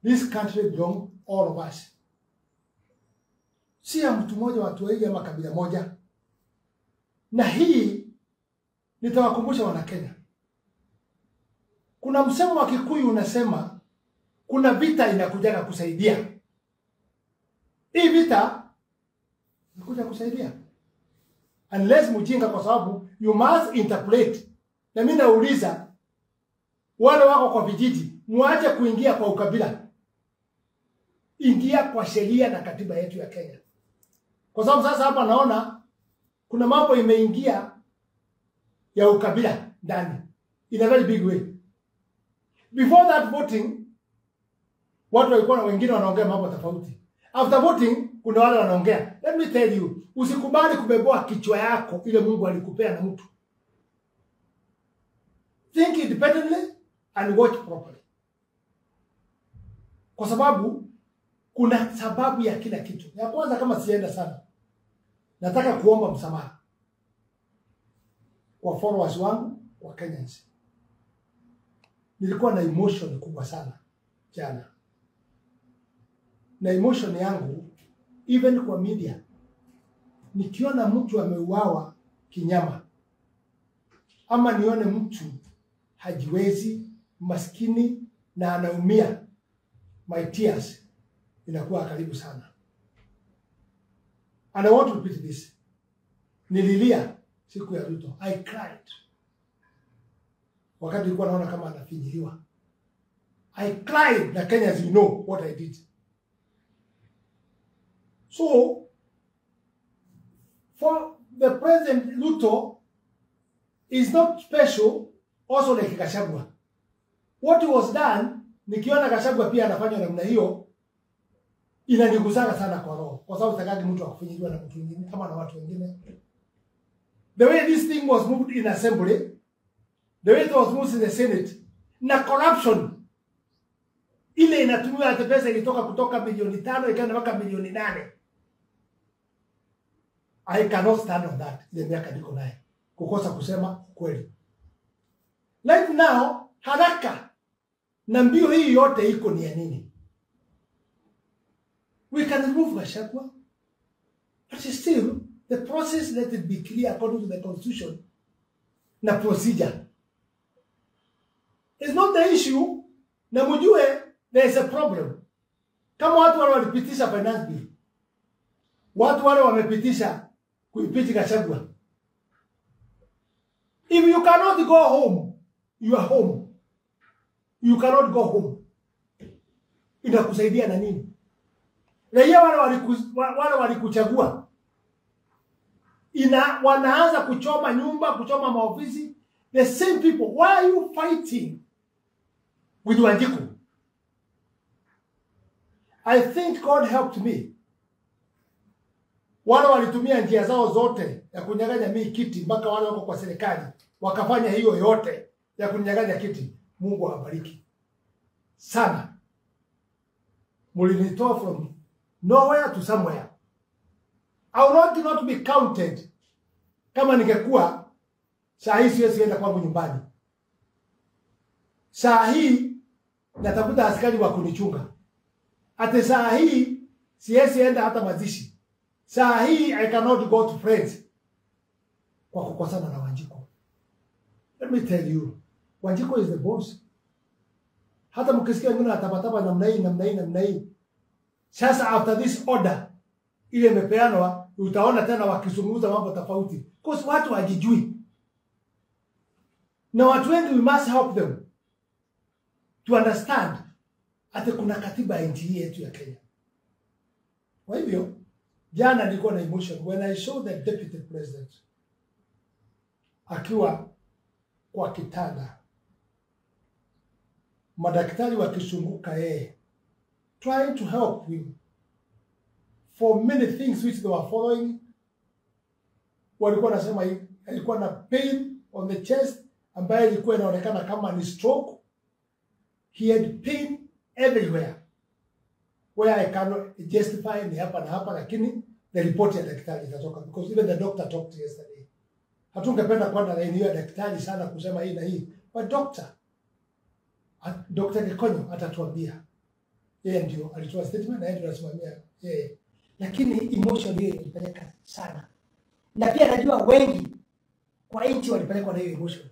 This country belongs all of us. Si ya mtu mmoja, watu wengi ama kabila moja. Na hii nitawakumbusha wana Kenya. Kuna msemo wa Kikuyu unasema kuna vita inakuja kusaidia. Hii vita inakuja kusaidia. Unless mjinga, kwa sababu you must interpret. Na mimi nauliza wale wako kwa vijiji, muache kuingia kwa ukabila. Ingia kwa sheria na katiba yetu ya Kenya. Kwa sababu sasa hapa naona kuna mambo imeingia ya ukabila ndani in a very big way. Before that voting, watu walikuwa na wengine wanaongea mambo tofauti. After voting, kuna wale wanaongea. Let me tell you, usikubali kubeboa kichwa yako ile Mungu alikupea na mtu. Think independently and watch properly. Kwa sababu kuna sababu ya kila kitu. Ya kwanza, kama sienda sana, nataka kuomba msamaha kwa followers wangu wa Kenyans. Nilikuwa na emotion kubwa sana jana. Na emotion yangu even kwa media, nikiona mtu ameuawa kinyama, ama nione mtu hajiwezi, maskini na anaumia, my tears inakuwa karibu sana. And I want to repeat this. Nililia siku ya Ruto. I cried. Wakati nilikuwa naona kama anafinyiliwa. I cried, na Kenyans, you know what I did. So, for the President Ruto is not special also like Gachagua. What was done, nikiona Gachagua pia anafanya namna hiyo, inanigusana sana kwa roho. Kwa sababu sitaki mtu akufinyiliwa na mtu mwingine kama na watu wengine. The way this thing was moved in assembly, the way it was moved in the Senate, na corruption ile inatumiwa, hata pesa ilitoka kutoka milioni 5 ikaenda mpaka milioni 8. I cannot stand on that. Ile miaka niko naye kukosa kusema kweli. Right now, haraka na mbio hii yote iko ni ya nini? We can remove Gachagua, but still the process, let it be clear according to the constitution na procedure. It's not the issue. Na mjue there is a problem. Kama watu wale walipitisha finance bill, watu wale wamepitisha kuimpeach Gachagua. If you cannot go home, you are home. You cannot go home. Inakusaidia na nini? Raia wale walikuchagua, wanaanza kuchoma nyumba, kuchoma maofisi. The same people. Why are you fighting with Wanjiku? I think God helped me. Wale walitumia njia zao zote ya kunyang'anya mimi kiti, mpaka wale wako kwa serikali wakafanya hiyo yote ya kunyang'anya kiti. Mungu awabariki sana. Mulinitoa from nowhere to somewhere. I would not be counted kama ningekuwa saa hii siwezi enda kwangu nyumbani. Saa hii natafuta askari wa kunichunga. Ate saa hii siwezi enda hata mazishi. Saa hii I cannot go to friends kwa kukosana na Wanjiku. Let me tell you, Wanjiku is the boss. Hata mkisikia wengine atabataba namna hii. Sasa after this order ile imepeanwa, utaona tena wakizungumza mambo tofauti. Because watu hawajijui. Na watu wengi, we must help them to understand ati kuna katiba ya nchi yetu ya Kenya. Kwa hivyo, jana nilikuwa na emotion when I saw the deputy president akiwa kwa kitanda, madaktari wakizunguka yeye, trying to help him for many things which they were following. Walikuwa nasema alikuwa na pain on the chest ambayo ilikuwa inaonekana kama ni stroke. He had pain everywhere where I cannot justify ni hapa na hapa, lakini the report ya daktari itatoka, because even the doctor talked yesterday. Hatungependa kwenda na hiyo daktari sana kusema hii na hii, but Dr. Kikonyo atatuambia Yeye ndio alitoa statement na yeye ndio anasimamia yeye. Lakini emotion hiyo ilipeleka sana. Na pia najua wengi kwa nchi walipelekwa na hiyo emotion.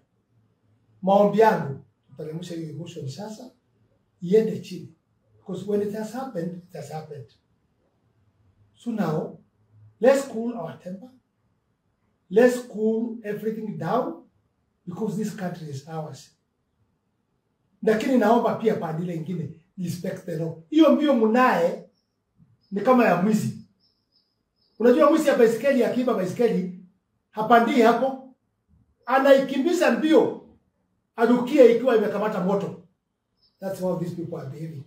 Maombi yangu tutaremusha hiyo emotion sasa iende chini. Because when it has happened, it has happened. So now, let's cool our temper. Let's cool everything down because this country is ours. Lakini naomba pia pandile ingine respect the law. Hiyo mbio mnae ni kama ya mwizi. Unajua mwizi ya baisikeli akiiba baisikeli hapandii hapo, anaikimbiza mbio adukie ikiwa imekamata moto. That's how these people are behaving.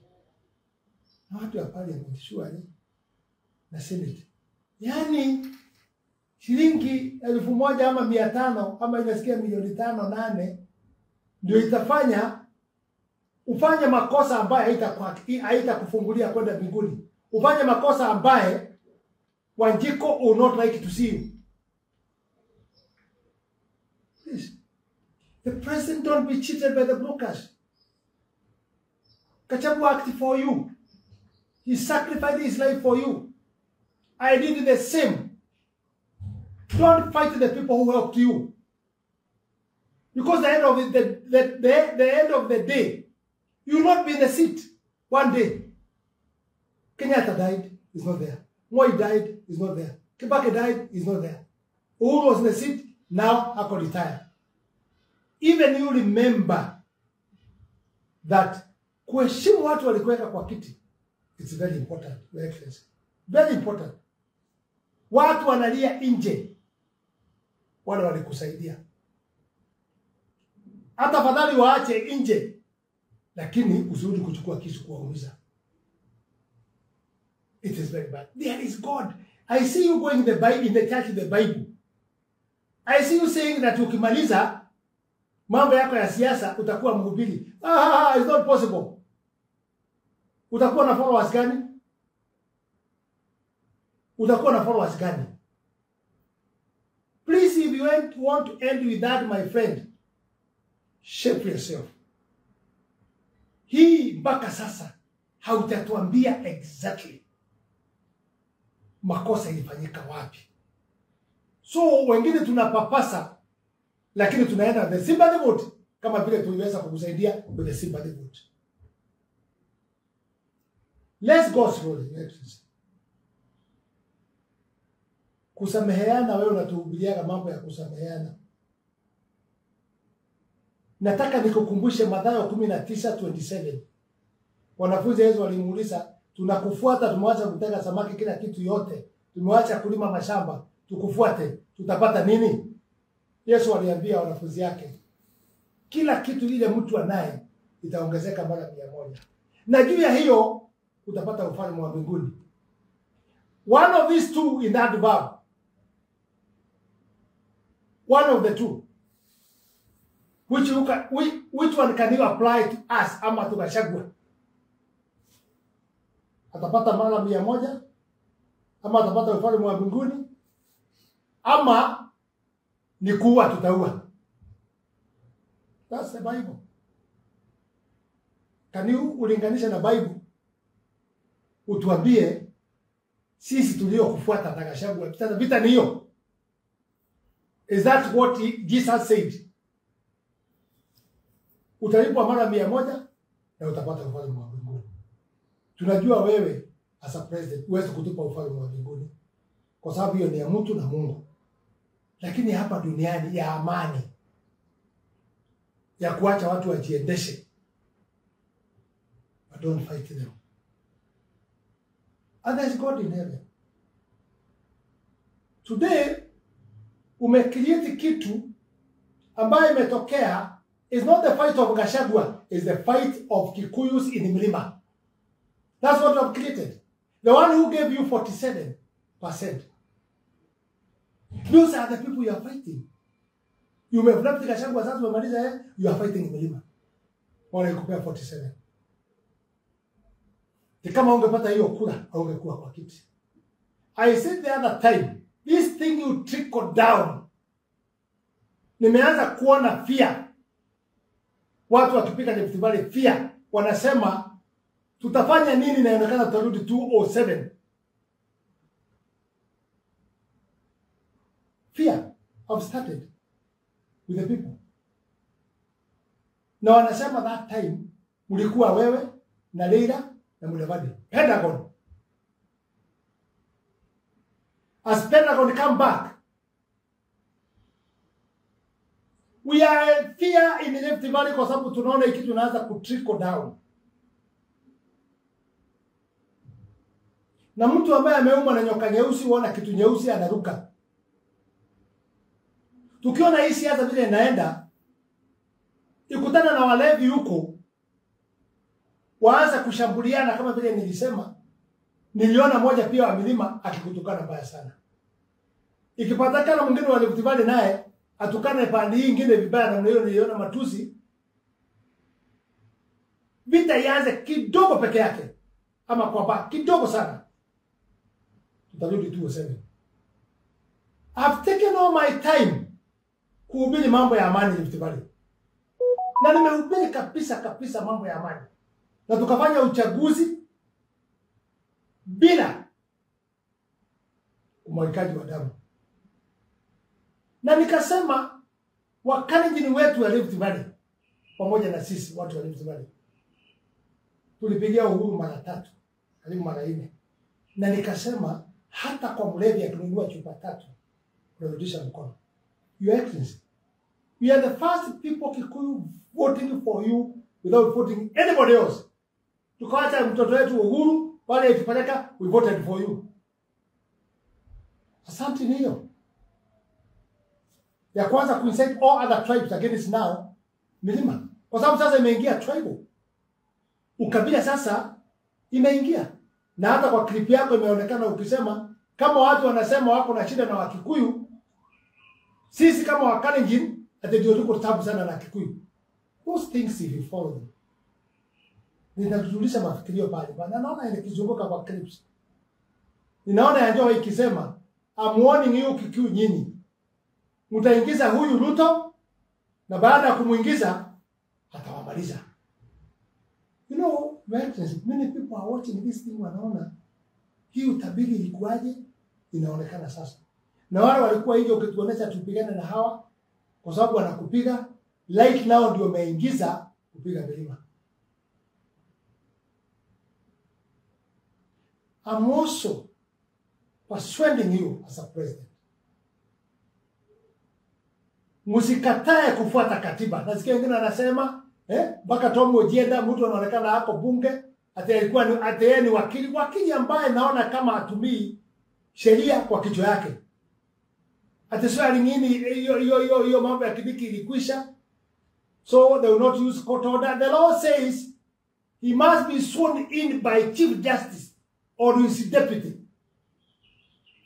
Na watu wa parliament surely na senate. Yani shilingi 1,000 ama 500 ama inasikia milioni 5-8 ndio itafanya ufanye makosa ambaye haitakufungulia kwenda mbinguni. Ufanye makosa ambaye Wanjiko will not like to see you. Please. The president don't be cheated by the brokers. Kachabu acted for you. He sacrificed his life for you. I did the same. Don't fight the people who helped you. Because the end of the day, you will not be in the seat one day. Kenyatta died, he's not there. Moi died, he's not there. Kibaki died, he's not there. Who was in the seat, now I could retire. Even you remember that kuheshimu watu walikuweka kwa kiti. It's very important, Your Excellency. Very important. Watu wanalia nje. Wale walikusaidia. Hata fadhali waache nje. Lakini usirudi kuchukua kisu kuwaumiza. It is very bad. There is God. I see you going in the church in the Bible. I see you saying that ukimaliza mambo yako ya siasa utakuwa mhubiri. It's not possible. Utakuwa na followers gani? Utakuwa na followers gani? Please, if you want to end with that, my friend, shape yourself. Hii mpaka sasa hautatuambia exactly makosa ilifanyika wapi. So wengine tunapapasa, lakini tunaenda the sympathy vote kama vile tuliweza kukusaidia with the sympathy vote. Let's go slowly. Kusameheana, wewe unatuhubiriaga mambo ya kusameheana. Nataka nikukumbushe Mathayo 19:27. Wanafunzi Yesu walimuuliza, tunakufuata, tumeacha kutega samaki kila kitu yote, tumeacha kulima mashamba, tukufuate, tutapata nini? Yesu aliambia wanafunzi yake, kila kitu ile mtu anaye itaongezeka mara 100. Na juu ya hiyo utapata ufalme wa mbinguni. One of these two in that verb. One of the two. Which one can you apply to us ama tukachagua? Atapata mara 100 ama atapata ufalme wa mbinguni ama ni kuua tutaua. That's the Bible. Can you ulinganisha na Bible? Utuambie sisi tulio kufuata takachagua vita ni hiyo. Is that what Jesus said? Utalipwa mara 100 na utapata ufalme wa mbinguni. Tunajua wewe as a president huwezi kutupa ufalme wa mbinguni kwa sababu hiyo ni ya mtu na Mungu. Lakini hapa duniani ya amani, ya kuacha watu wajiendeshe, but don't fight them. And there's God in heaven. Today umecreate kitu ambayo imetokea. It's not the fight of Gachagua, it's the fight of Kikuyus in Mlima. That's what you have created. The one who gave you 47%. Those are the people you are fighting. You may have left Gachagua, sasa umemaliza, you are fighting in Mlima. Wala ikupea 47. Ni kama ungepata hiyo kura, ungekuwa kwa kiti. I said the other time, this thing you trickle down. Nimeanza kuona fear. Watu wakipika Rift Valley fear, wanasema tutafanya nini na inaonekana tutarudi 207. Fear have started with the people. Na wanasema that time mlikuwa wewe na Leila na Mudavadi. Pentagon. As Pentagon come back, we are fear in Rift Valley kwa sababu tunaona hiki tunaanza kutrickle down. Na mtu ambaye ameumwa na nyoka nyeusi huona kitu nyeusi anaruka. Tukiona hii siasa vile inaenda, ikutana na walevi huko, waanza kushambuliana kama vile nilisema. Niliona moja pia wa milima akikutukana mbaya sana. Ikipatikana mwingine wa Rift Valley naye atukane pande hii nyingine vibaya na hiyo niliona matusi, vita ianze kidogo peke yake ama kwa kidogo sana, tutarudi 207. I've taken all my time kuhubiri mambo ya amani Rift Valley. Na nimehubiri kabisa mambo ya amani. Na tukafanya uchaguzi bila umwagikaji wa damu. Na nikasema Wakalenjin wetu wa Rift Valley pamoja na sisi watu wa Rift Valley tulipigia uhuru mara 3, karibu mara 4. Na nikasema hata kwa mlevi akinunua chupa 3 tunarudisha mkono. Your Excellency, we are the first people Kikuyu voting for you without voting anybody else. Tukaacha mtoto wetu uhuru, wale ikipeleka, we voted for you. Asante ni hiyo. Ya kwanza kuincite all other tribes against now milima. Kwa sababu sasa imeingia tribal. Ukabila sasa imeingia. Na hata kwa clip yako imeonekana ukisema kama watu wanasema wako na shida na Wakikuyu, sisi kama Wakalenjin ati ndio tuko tabu sana na Kikuyu. Those things if you follow them, ninatujulisha mafikirio pale. Bana naona nikizunguka kwa clips. Ninaona yanjoo ikisema I'm warning you Kikuyu nyinyi. Mtaingiza huyu Ruto na baada ya kumuingiza atawamaliza. You know, many people are watching this thing wanaona hii utabiri ilikuwaje inaonekana sasa. Na wale walikuwa hivyo ukituonesha tupigane na hawa kwa sababu wanakupiga like now ndio umeingiza kupiga milima. I'm also persuading you as a president. Musikatae kufuata katiba. Nasikia wengine anasema mpaka Tom Ojienda mtu anaonekana hapo bunge ati alikuwa ni wakili ambaye naona kama atumii sheria kwa kichwa yake. Ati swali nini hiyo mambo ya Kibiki ilikwisha. So they will not use court order. The law says he must be sworn in by Chief Justice or his deputy.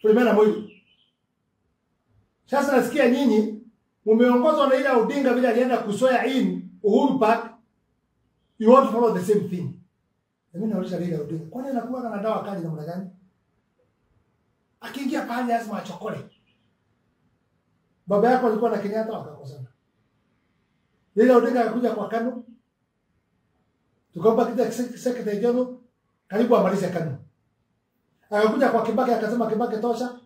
Kulimena mwili. Sasa nasikia nyinyi mumeongozwa na ile Odinga vile alienda kusoya in Uhuru Park. You want to follow the same thing. Mimi nauliza ile Odinga, kwani anakuwa na dawa kali namna gani? Akiingia pale lazima achokole. Baba yako alikuwa na Kenyatta wakakosana. Ile Odinga akakuja kwa KANU. Tukaomba kita secretary general karibu amalize KANU. Akakuja kwa Kibaki akasema Kibaki tosha.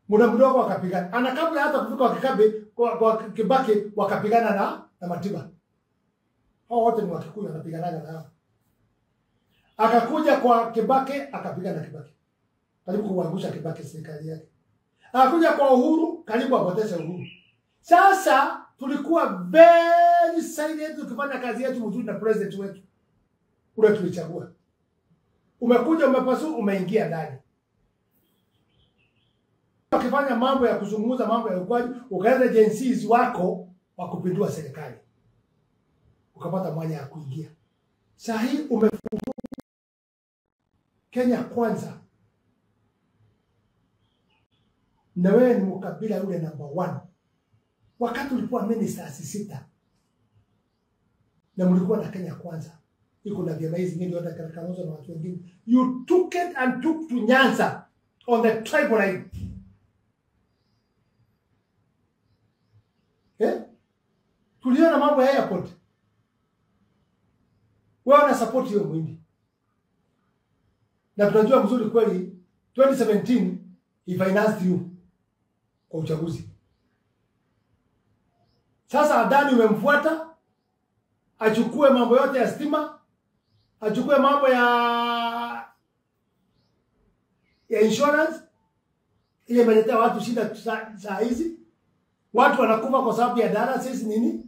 Muda mdogo wakapigana. Ana kabla hata kufika kwa Kibaki wakapigana na Matiba. Hao wote ni Wakikuyu wanapigana nao. Akakuja kwa Kibaki akapigana na Kibaki. Karibu kuangusha Kibaki serikali yake. Akakuja kwa Uhuru karibu apoteze Uhuru. Sasa tulikuwa very silent tukifanya kazi yetu mzuri na president wetu. Ule tulichagua. Umekuja umepasu umeingia ndani. Ukifanya mambo ya kuzungumza mambo ya ukwaji, ukaanza agencies wako wa kupindua serikali. Ukapata mwanya ya kuingia. Sasa hii umefungua Kenya kwanza. Na wewe ni mkabila yule number 1. Wakati ulikuwa ministers 6. Na mlikuwa na Kenya kwanza. Iko na vyama hizi nyingi hata Kalonzo na watu wengine. You took it and took to Nyanza on the tribal line. Tuliona mambo ya airport. Wewe una support hiyo mwindi. Na tunajua mzuri kweli 2017 he financed you kwa uchaguzi. Sasa Adani umemfuata achukue mambo yote ya stima, achukue mambo ya insurance, ile imeletea watu shida saa hizi. Watu wanakufa kwa sababu ya dialysis nini?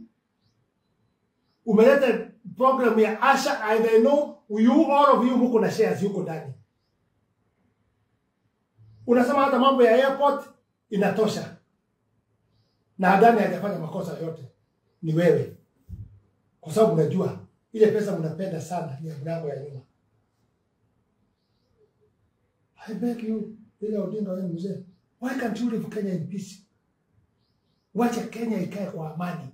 Umeleta program ya Asha, and I know you all of you mko na shares yuko ndani. Unasema hata mambo ya airport inatosha. Na Adani hajafanya makosa yote. Ni wewe. Kwa sababu unajua ile pesa mnapenda sana ni mlango ya nyuma. I beg you, ile Odinga wewe mzee. Why can't you live Kenya in peace? Wacha Kenya ikae kwa amani.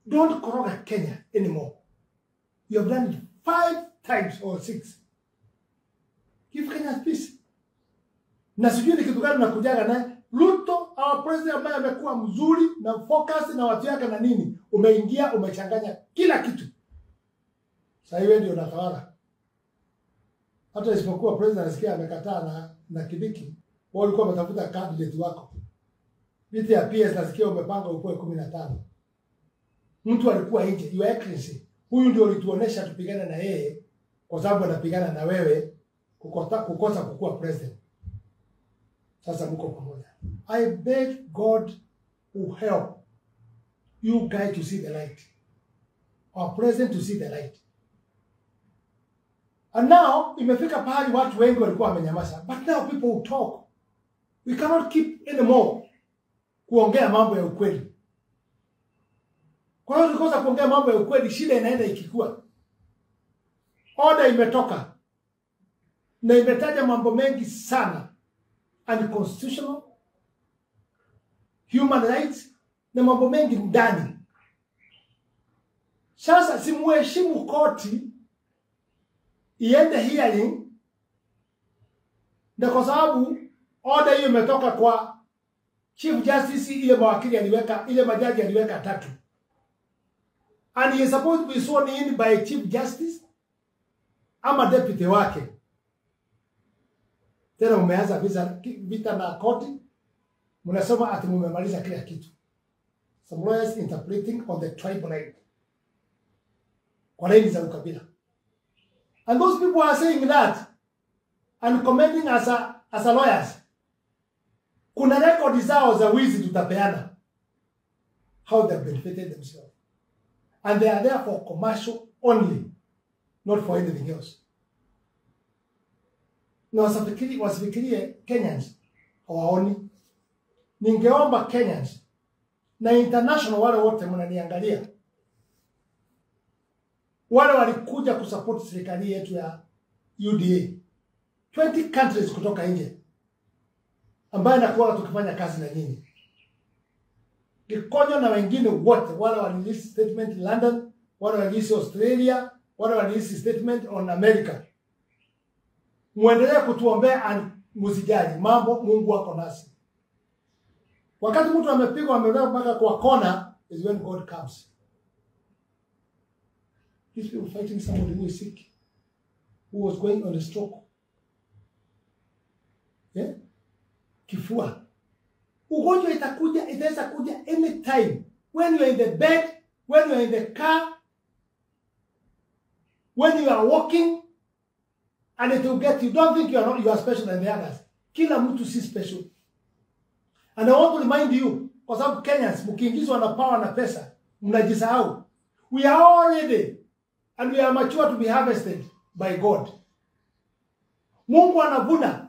Don't koroga Kenya anymore. You have done it 5 times or 6. Give Kenya peace. Na sijui ni kitu gani nakujaga naye. Ruto, our president ambaye amekuwa mzuri na focus na watu yake na nini. Umeingia, umechanganya kila kitu. Sasa hiyo ndio unatawala. Hata isipokuwa president anasikia amekataa na Kibiki. Wao walikuwa wametafuta candidate wako. Viti ya PS nasikia umepanga ukoe 15. Mtu alikuwa nje, your excellency. Huyu ndio ulituonesha tupigane na yeye kwa sababu anapigana na wewe kukosa kukua president. Sasa mko pamoja. I beg God to help you guys to see the light. Our president to see the light. And now, imefika pahali watu wengi walikuwa wamenyamaza. But now people will talk. We cannot keep anymore kuongea mambo ya ukweli. Kwa hiyo tukikosa kuongea mambo ya ukweli, shida inaenda ikikua. Order imetoka. Na imetaja mambo mengi sana. Unconstitutional, human rights, na mambo mengi ndani. Sasa simuheshimu koti iende hearing, na kwa sababu order hiyo imetoka kwa Chief Justice, ile mawakili aliweka, ile majaji aliweka 3. And he is supposed to be sworn in by Chief Justice ama deputy wake. Tena umeanza vita na koti, mnasema ati mmemaliza kila kitu. Some lawyers interpreting on the tribal line. Kwa laini za ukabila. And those people are saying that and commenting as a lawyers. Kuna record zao za wizi tutapeana. How they benefited themselves. And they are there for commercial only, not for anything else. Na wasifikirie Kenyans hawaoni. Ningeomba Kenyans na international wale wote mnaniangalia, wale walikuja kusupport serikali yetu ya UDA, 20 countries kutoka nje ambaye nakuwa tukifanya kazi na nyinyi. Kikonyo na wengine wote wale walirelease statement London, wale walirelease Australia, wale walirelease statement on America. Muendelee kutuombea msijali, mambo Mungu wako nasi. Wakati mtu amepigwa amelewa mpaka kwa kona is when God comes. These people fighting somebody who is sick, who was going on a stroke. Yeah? Kifua. Ugonjwa itaweza kuja anytime. When you are in the bed, when you are in the car, when you are walking, and it will get you. Don't think you are special than the others. Kila mtu si special. And I want to remind you, kwa sababu Kenyans, mkiingizwa na power na pesa, mnajisahau. We are all ready, and we are mature to be harvested by God. Mungu anavuna.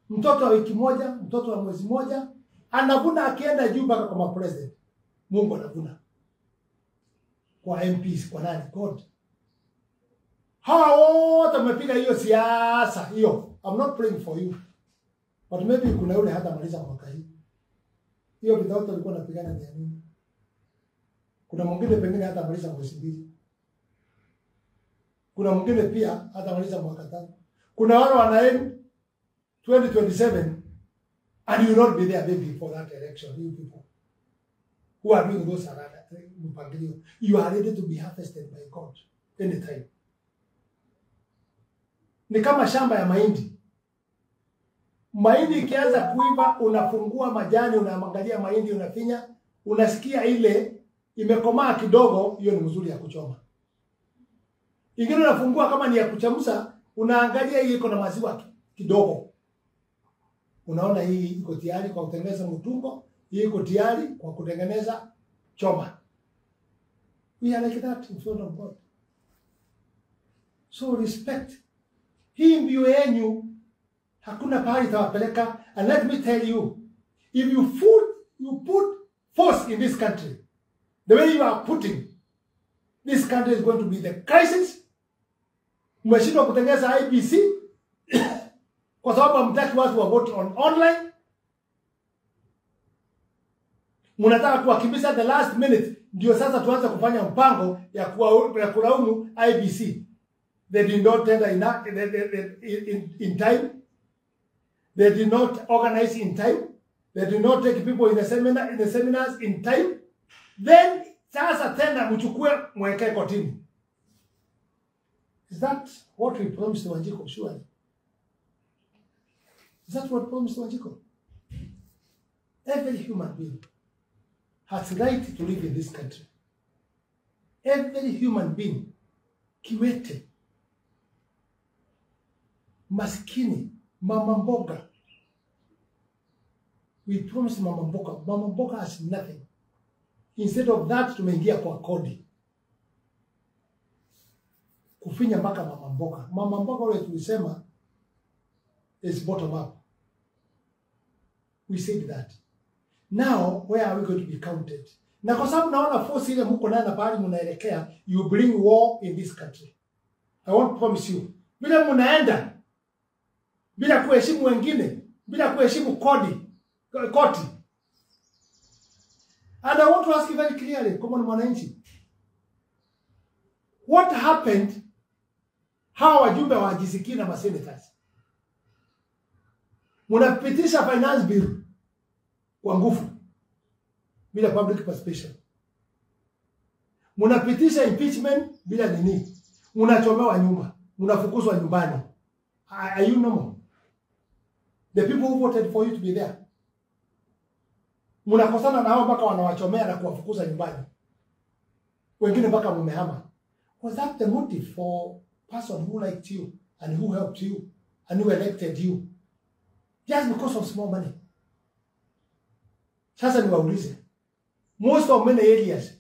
Mtoto wa wiki moja, mtoto wa mwezi moja, anavuna akienda juu mpaka kwa president. Mungu anavuna. Kwa MPs, kwa nani? God. Hao wote wamepiga hiyo siasa hiyo. I'm not praying for you. But maybe kuna yule hata maliza mwaka hii. Hiyo without alikuwa anapigana na nini? Kuna mwingine pengine hata maliza mwezi 2. Kuna mwingine pia hata maliza mwaka 5. Kuna wale wanaenda 2027 and you will not be there maybe for that election, you people who are doing those mpangilio, you are ready to be harvested by God anytime. Ni kama shamba ya mahindi. Mahindi ikianza kuiva, unafungua majani, unaangalia mahindi, unafinya, unasikia ile imekomaa kidogo, hiyo ni mzuri ya kuchoma. Ingine unafungua kama ni ya kuchemsha, unaangalia hii iko na maziwa kidogo. Unaona hii iko tayari kwa kutengeneza mtumbo, hii iko tayari kwa kutengeneza choma. We are like that in front of God. So respect. Hii mbio yenu hakuna pahali tawapeleka. And let me tell you, if you put force in this country, the way you are putting, this country is going to be the crisis. Mmeshindwa kutengeneza IBC kwa sababu hamtaki watu wa vote online. Mnataka kuwakimbiza the last minute, ndio sasa tuanze kufanya mpango ya kulaumu IBC. They did not tender in time. They did not organize in time. They did not take people in the seminars in time. Then sasa tena mchukue mweke kotini. Is that what we promised to Wanjiko? Surely. Is that what we promised to Wanjiko? Every human being has right to live in this country. Every human being, kiwete, maskini, mama mboga. We promised mama mboga. Mama mboga has nothing. Instead of that, tumeingia kwa kodi. Kufinya mpaka mama mboga. Mama mboga wale tulisema is bottom up. We said that. Now, where are we going to be counted? Na kwa sababu naona force ile mko nayo na pahali mnaelekea, you bring war in this country. I want to promise you. Bila mnaenda, bila kuheshimu wengine, bila kuheshimu koti. And I want to ask you very clearly, kama ni mwananchi, what happened hawa wajumbe wa GCK na masenators? Munapitisha finance bill kwa nguvu bila public participation. Munapitisha impeachment bila nini. Munachomewa nyumba, munafukuzwa nyumbani. Are you normal? The people who voted for you to be there. Munakosana na hao mpaka wanawachomea na kuwafukuza nyumbani. Wengine mpaka mumehama. Was that the motive for person who liked you and who helped you and who elected you? Just because of small money. Sasa niwaulize. Most of many areas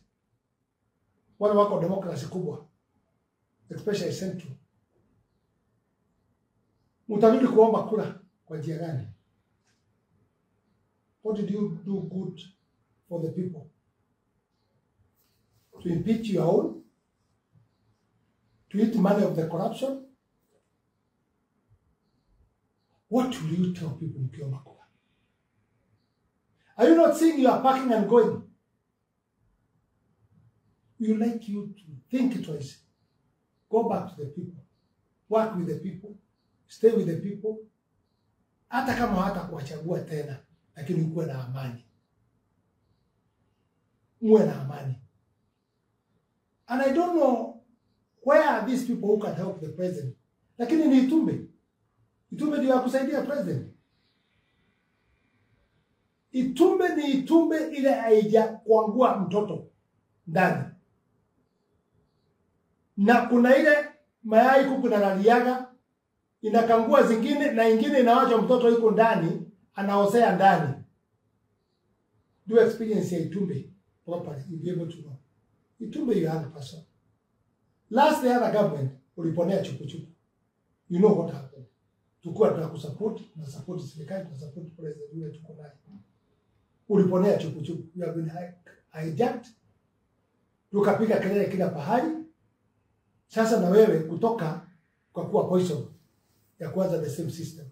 wale wako democracy kubwa, especially central, utarudi kuomba kura kwa njia gani? What did you do good for the people? To impeach your own? To eat money of the corruption? What will you tell people mkiomba kura? Are you not seeing you are packing and going? We would like you to think twice. Go back to the people. Work with the people. Stay with the people. Hata kama hata kuwachagua tena, lakini uwe na amani. Uwe na amani. And I don't know where are these people who can help the president. Lakini ni Itumbe. Itumbe ndio akusaidia president. Itumbe ni Itumbe ile haija kuangua mtoto ndani. Na kuna ile mayai kuku na laliaga inakangua zingine na ingine inawacha mtoto yuko ndani anaosea ndani. Do experience ya Itumbe properly, you'll be able to know. Itumbe you are a person. Last the other government uliponea chupu. You know what happened. Tukua tunakusupport na support serikali, na support president yule tuko naye. Uliponea chupu. You have been hijacked. Tukapiga kelele kila pahali. Sasa na wewe kutoka kwa kuwa poison ya kwanza the same system.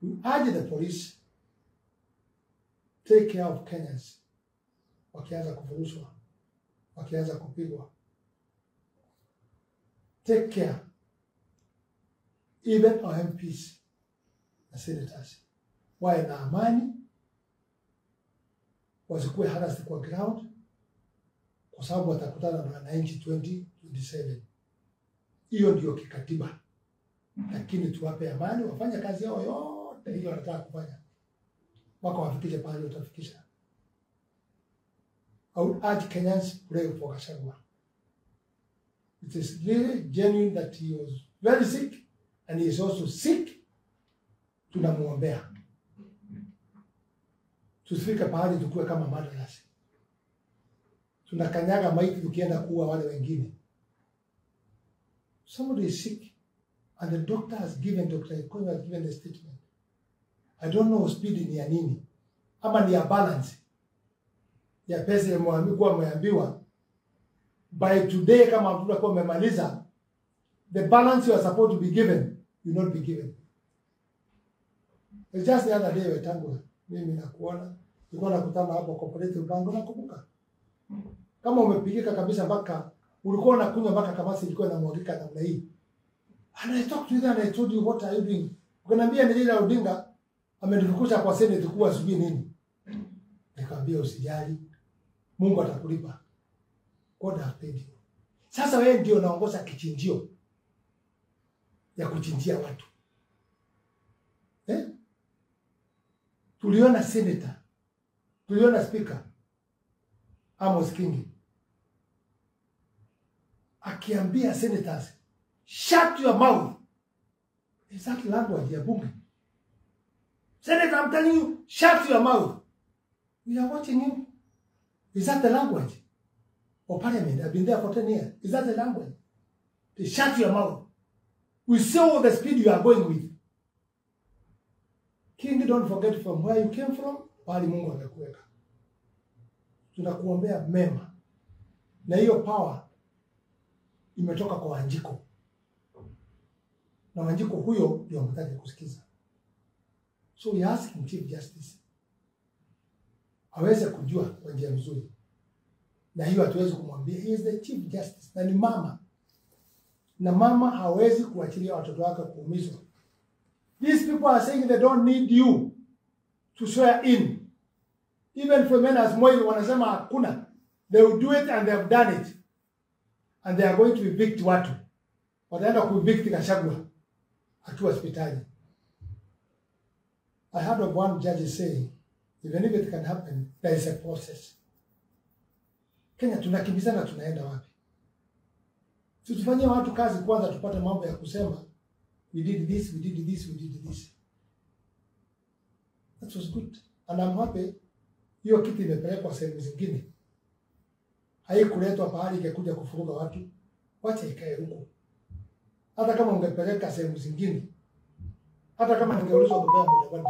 We urge the police take care of Kenyans. Wakianza kufurushwa, wakianza kupigwa. Take care. Even our MPs na senators. Wawe na amani. Wasikuwe harassed kwa ground. kwa sababu watakutana na wananchi 2027. Hiyo ndio kikatiba. Lakini tuwape amani, wafanye kazi yao yote hiyo wanataka kufanya. Wako wafikishe pale utafikisha. I would urge Kenyans to pray for Gachagua. It is really genuine that he was very sick and he is also sick. Tunamuombea. Tusifike pahali tukue kama madarasi. Tunakanyaga maiti tukienda kuua wale wengine. Somebody is sick and the doctor has given, Dr. Kikuyus has given the statement. I don't know speed ni ya nini. Ama ni ya balance. Ya pesa ya mmeambiwa by today kama mtu kwa umemaliza, the balance you are supposed to be given will not be given. It's just the other day Wetangula, mimi nakuona, nilikuwa nakutana hapo cooperative bank nakumbuka. Kama umepigika kabisa mpaka ulikuwa unakunywa mpaka kamasi ilikuwa inamwagika namna hii. And I talked to you and I told you what are you doing? Ukaniambia ni ile Odinga amenifukusha kwa Senate kuwa sijui nini. Nikamwambia usijali. Mungu atakulipa. God has paid you. Sasa wewe ndio unaongoza kichinjio ya kuchinjia watu. Tuliona senator, tuliona speaker Amos Kingi akiambia senators, shut your mouth. Is that language ya bunge? Senator, I'm telling you, shut your mouth. We are watching you. Is that the language? Or parliament, I've been there for 10 years. Is that the language? To shut your mouth. We saw the speed you are going with. King, don't forget from where you came from, pali Mungu amekuweka. Tunakuombea mema. Na hiyo power imetoka kwa Wanjiko. Na Wanjiko huyo ndio mtaki kusikiza. So we ask him, Chief Justice, aweze kujua kwa njia nzuri. Na hiyo hatuwezi kumwambia, he is the Chief Justice, na ni mama. Na mama hawezi kuachilia watoto wake kuumizwa. These people are saying they don't need you to swear in. Even for men as Moi wanasema hakuna. They will do it and they have done it. And they are going to evict watu. Wataenda kuevict Gachagua akiwa hospitali. I heard of one judge saying, even if it can happen, there is a process. Kenya tunakimbizana tunaenda wapi? Tutufanyie watu kazi kwanza tupate mambo ya kusema, we did this, we did this, we did this. That was good. And I'm happy, hiyo kiti imepelekwa sehemu zingine. Haikuletwa pahali ingekuja kufuruga watu. Wacha ikae huko. Hata kama ungepeleka sehemu zingine. Hata kama ningeulizwa kupea mudawadi.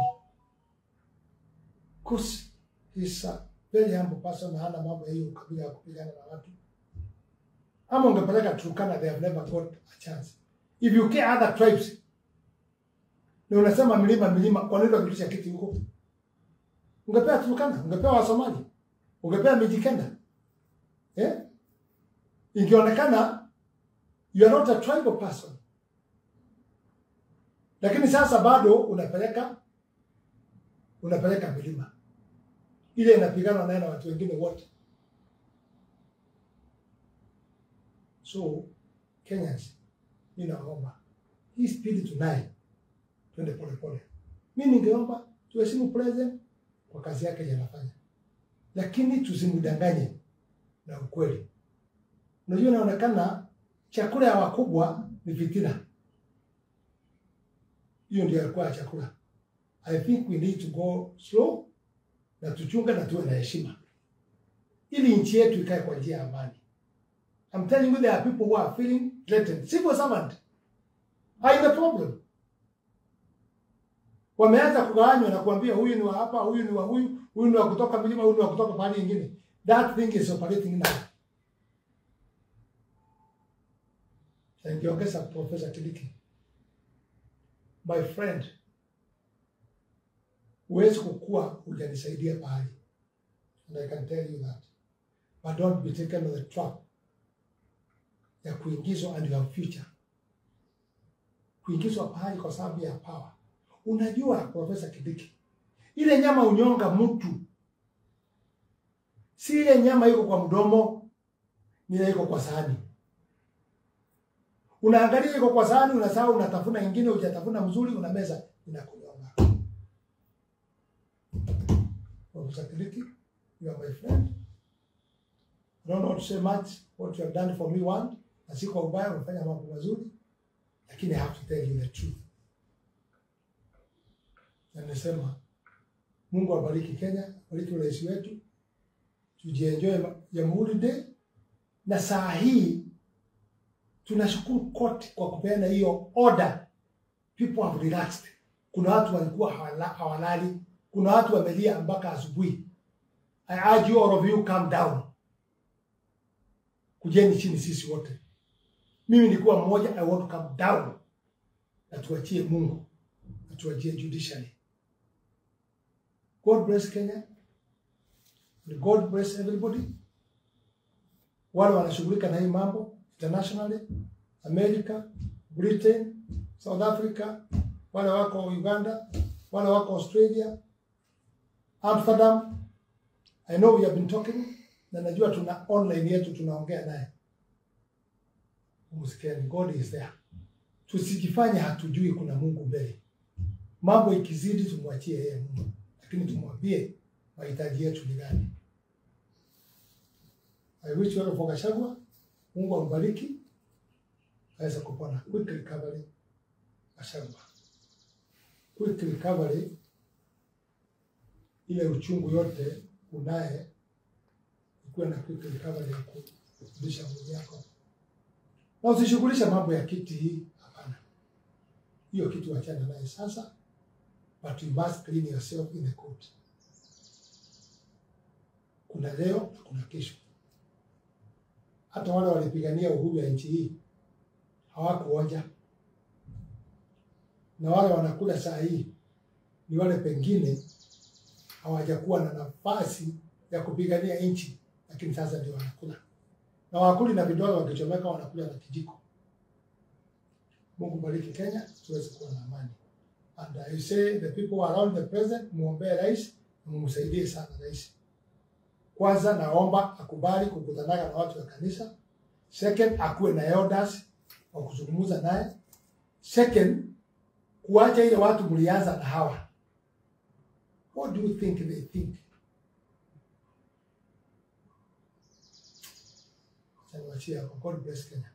Because he's a very humble person na hana mambo ya hiyo kabila ya kupigana na watu. Ama ungepeleka Turkana, they have never got a chance. If you care other tribes, na unasema milima, kwa nini unarudisha kiti huko? Ungepea Turkana, ungepea Wasomali, ungepea Mijikenda. Ingionekana, you are not a tribal person. Lakini sasa bado unapeleka milima. Ile inapigana na watu wengine wote. So, Kenyans, ninaomba hii speed tunaye twende pole pole. Mimi ningeomba tuheshimu president kwa kazi yake yanafanya. Lakini tusimdanganye na ukweli. Unajua inaonekana chakula ya wakubwa ni fitina. Hiyo ndio ilikuwa chakula. I think we need to go slow na tuchunge na tuwe na heshima. Ili nchi yetu ikae kwa njia ya amani. I'm telling you, there are people who are feeling threatened. Civil servant are in the problem. Wameanza kugawanywa na kuambia huyu ni wa hapa, huyu ni wa huyu ni wa kutoka milima, huyu ni wa kutoka pahali nyingine. That thing is operating now. Thank you, Professor Kiliki. My friend, huwezi kukua hujanisaidia pahali. And I can tell you that. But don't be taken on the trap ya kuingizwa and your future. Kuingizwa pahali kwa sababu ya power. Unajua, Professor Kiliki, ile nyama unyonga mtu. Si ile nyama iko kwa mdomo. Mila iko kwa sahani. Unaangalia iko kwa sahani, unasahau unatafuna nyingine, hujatafuna mzuri, unameza inakunyonga. Msakiliki, you are my friend. I don't know to say much what you have done for me one. Na si kwa ubaya, umefanya mambo mazuri. Lakini I have to tell you the truth. Na nasema Mungu abariki Kenya, abariki rais wetu. Tujienjoy Jamhuri Day. Na saa hii tunashukuru court kwa kupeana hiyo order. People have relaxed. Kuna watu walikuwa hawalali, kuna watu wamelia mpaka asubuhi. I urge you all of you calm down. Kujeni chini sisi wote. Mimi nilikuwa mmoja, I want to calm down. Na tuachie Mungu, na tuachie judiciary. God bless Kenya. God bless everybody. Wale wanashughulika na hii mambo internationally, America, Britain, South Africa, wale wako Uganda, wale wako Australia, Amsterdam. I know we have been talking, na najua tuna online yetu tunaongea naye. Msikieni, God is there. Tusijifanye hatujui kuna Mungu mbele. Mambo ikizidi tumwachie yeye Mungu, lakini tumwambie mahitaji yetu ni gani. I wish you all for Gachagua. Mungu ambariki. Aweza kupona. Quick recovery. Gachagua. Quick recovery. Ile uchungu yote unaye ikuwe na quick recovery ya kurudisha mwili yako. Na usishughulisha mambo ya kiti hii, hapana. Hiyo kitu achana naye sasa. But you must clean yourself in the court. Kuna leo na kuna kesho. Hata wale walipigania uhuru ya nchi hii hawakuonja. Na wale wanakula saa hii ni wale pengine hawajakuwa na nafasi ya kupigania nchi, lakini sasa ndio wanakula. Na wakuli na vidole wakichomeka wanakula na kijiko. Mungu bariki Kenya, tuweze kuwa na amani. And I say the people around the president, muombe rais, mumsaidie sana rais. Kwanza naomba akubali kukutana na watu wa kanisa. Second, akuwe na elders wa kuzungumza naye. Second, kuacha ile watu mlianza na hawa. What do you think they think? God bless Kenya.